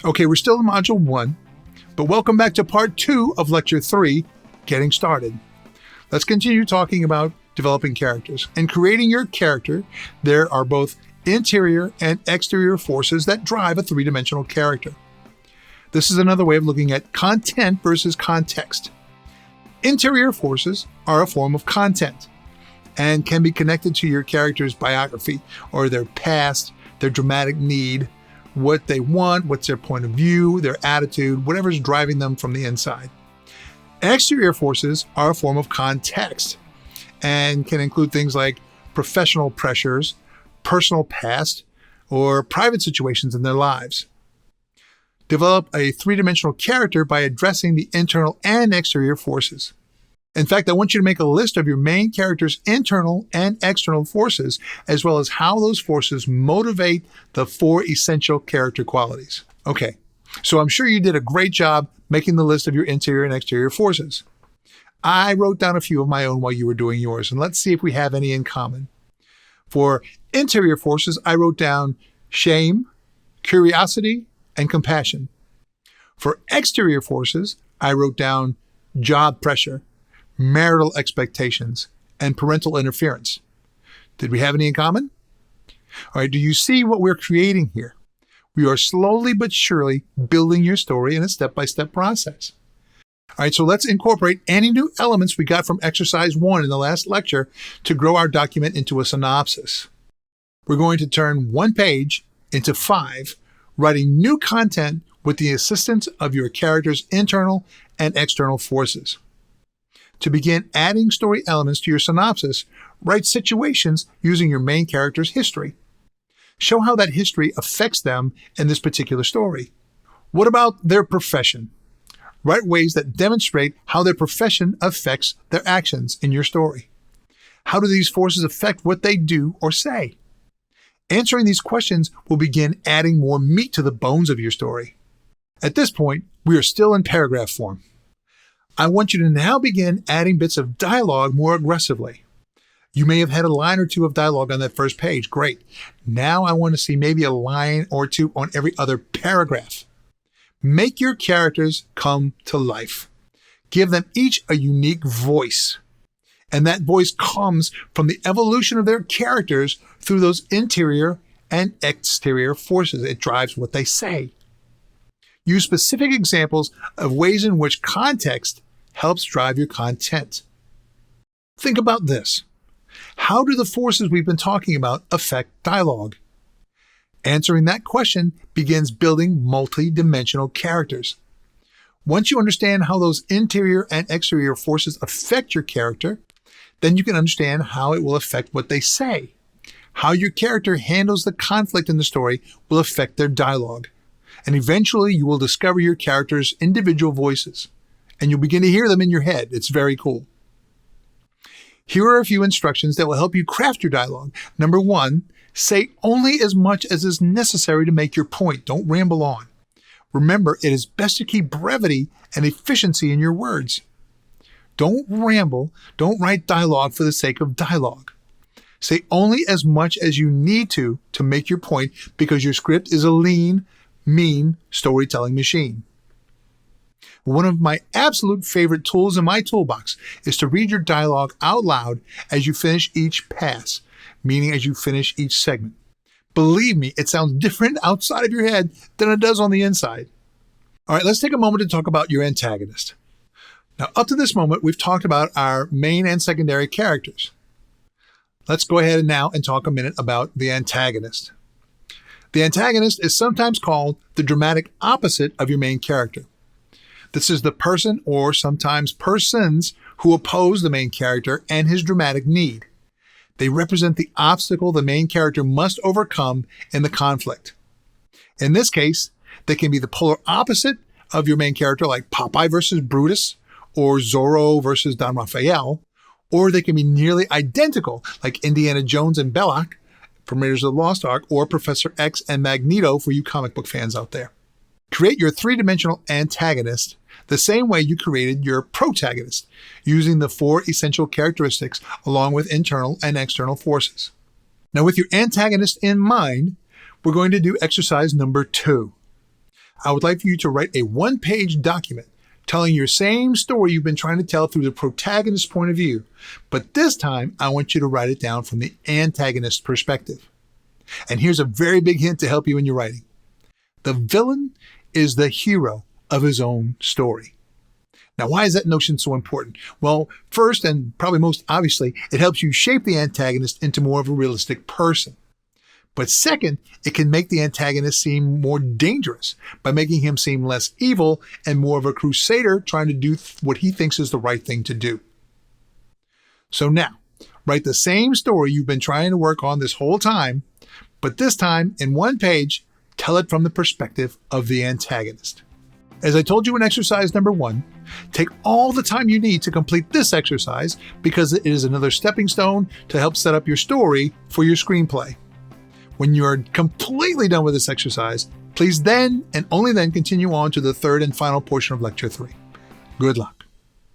Okay, we're still in Module 1, but welcome back to Part 2 of Lecture 3, Getting Started. Let's continue talking about developing characters. In creating your character, there are both interior and exterior forces that drive a three-dimensional character. This is another way of looking at content versus context. Interior forces are a form of content and can be connected to your character's biography or their past, their dramatic need, what they want, what's their point of view, their attitude, whatever's driving them from the inside. Exterior forces are a form of context and can include things like professional pressures, personal past, or private situations in their lives. Develop a three-dimensional character by addressing the internal and exterior forces. In fact, I want you to make a list of your main character's internal and external forces, as well as how those forces motivate the 4 essential character qualities. Okay, so I'm sure you did a great job making the list of your interior and exterior forces. I wrote down a few of my own while you were doing yours, and let's see if we have any in common. For interior forces, I wrote down shame, curiosity, and compassion. For exterior forces, I wrote down job pressure, marital expectations, and parental interference. Did we have any in common? All right, do you see what we're creating here? We are slowly but surely building your story in a step-by-step process. All right, so let's incorporate any new elements we got from exercise 1 in the last lecture to grow our document into a synopsis. We're going to turn 1 page into 5, writing new content with the assistance of your character's internal and external forces. To begin adding story elements to your synopsis, write situations using your main character's history. Show how that history affects them in this particular story. What about their profession? Write ways that demonstrate how their profession affects their actions in your story. How do these forces affect what they do or say? Answering these questions will begin adding more meat to the bones of your story. At this point, we are still in paragraph form. I want you to now begin adding bits of dialogue more aggressively. You may have had a line or two of dialogue on that first page. Great. Now I want to see maybe a line or two on every other paragraph. Make your characters come to life. Give them each a unique voice. And that voice comes from the evolution of their characters through those interior and exterior forces. It drives what they say. Use specific examples of ways in which context helps drive your content. Think about this. How do the forces we've been talking about affect dialogue? Answering that question begins building multi-dimensional characters. Once you understand how those interior and exterior forces affect your character, then you can understand how it will affect what they say. How your character handles the conflict in the story will affect their dialogue. And eventually you will discover your character's individual voices. And you'll begin to hear them in your head. It's very cool. Here are a few instructions that will help you craft your dialogue. Number 1, say only as much as is necessary to make your point. Don't ramble on. Remember, it is best to keep brevity and efficiency in your words. Don't ramble. Don't write dialogue for the sake of dialogue. Say only as much as you need to make your point, because your script is a lean, mean storytelling machine. One of my absolute favorite tools in my toolbox is to read your dialogue out loud as you finish each pass, meaning as you finish each segment. Believe me, it sounds different outside of your head than it does on the inside. All right, let's take a moment to talk about your antagonist. Now, up to this moment, we've talked about our main and secondary characters. Let's go ahead now and talk a minute about the antagonist. The antagonist is sometimes called the dramatic opposite of your main character. This is the person, or sometimes persons, who oppose the main character and his dramatic need. They represent the obstacle the main character must overcome in the conflict. In this case, they can be the polar opposite of your main character, like Popeye versus Brutus, or Zorro versus Don Raphael, or they can be nearly identical, like Indiana Jones and Belloc from Raiders of the Lost Ark, or Professor X and Magneto for you comic book fans out there. Create your three-dimensional antagonist the same way you created your protagonist, using the 4 essential characteristics along with internal and external forces. Now, with your antagonist in mind, we're going to do exercise number 2. I would like for you to write a one-page document telling your same story you've been trying to tell through the protagonist's point of view, but this time I want you to write it down from the antagonist's perspective. And here's a very big hint to help you in your writing. The villain is the hero of his own story. Now, why is that notion so important? Well, first, and probably most obviously, it helps you shape the antagonist into more of a realistic person. But second, it can make the antagonist seem more dangerous by making him seem less evil and more of a crusader trying to do what he thinks is the right thing to do. So now, write the same story you've been trying to work on this whole time, but this time, in one page, tell it from the perspective of the antagonist. As I told you in exercise number 1, take all the time you need to complete this exercise because it is another stepping stone to help set up your story for your screenplay. When you are completely done with this exercise, please then and only then continue on to the third and final portion of Lecture 3. Good luck.